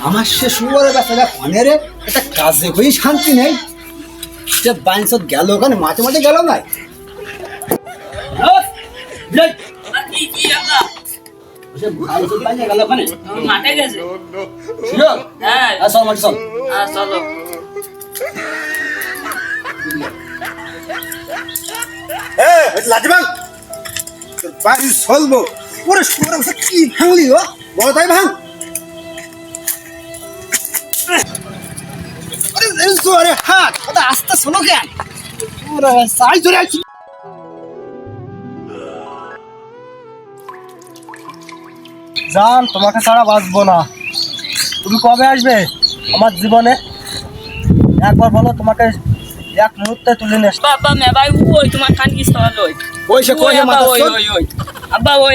আমার সে শুয়ারে বেচারা ফোনের একটা কাজে হয়ে শান্তি নেই। সে বাইনসত গেল ওখানে মাঝে মাঝে গেল না। মাঠে গেছে। চলো। লাজবাং তোর বাড়ি চলবো ওরে শুয়ারে বসে কি ভাঙলি ও বড় তাই ভাঙ। আরে হাত ওটা আস্তে শোনো কেন ওরে সাই ধরে আছি। জান তোমাকে ছাড়া বাঁচবো না। তুমি কবে আসবে আমার জীবনে? একবার বলো, তোমাকে এক মুহূর্তে তুলে নিয়ে আসবো। বাবা মে ভাই ওই তোমার খান কি সওয়াল ওই ওই সে কই আব্বা, মাথা ওই চল। ওই ওই আব্বা ওই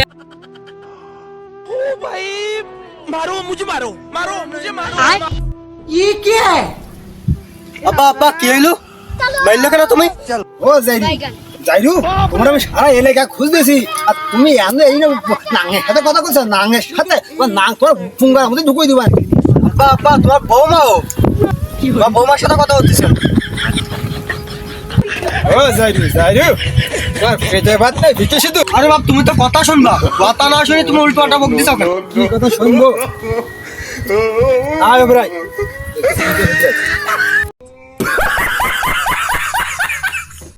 আব্বা আব্বা কি হইলো? মাইল কেন তুমি? ও যাইরু যাইরু তোমার আমি সারা এলাকা খুঁজতেছি আর তুমি এমন এই না নাঙের সাথে কথা বলছো। নাঙের সাথে নাং তোর ফুঙ্গার মধ্যে ঢুকিয়ে দিবা। আব্বা আব্বা তোমার বৌমাও, তোমার বৌমার সাথে কথা হচ্ছে। ও যাইরু যাইরু তোমার পেটে ভাত নাই ভিতরে শুধু। আরে বাপ, তুমি তো কথা শুনবা, কথা না শুনে তুমি উল্টো পাল্টা বক দিছো কেন? কি কথা শুনবো? আয় ভাই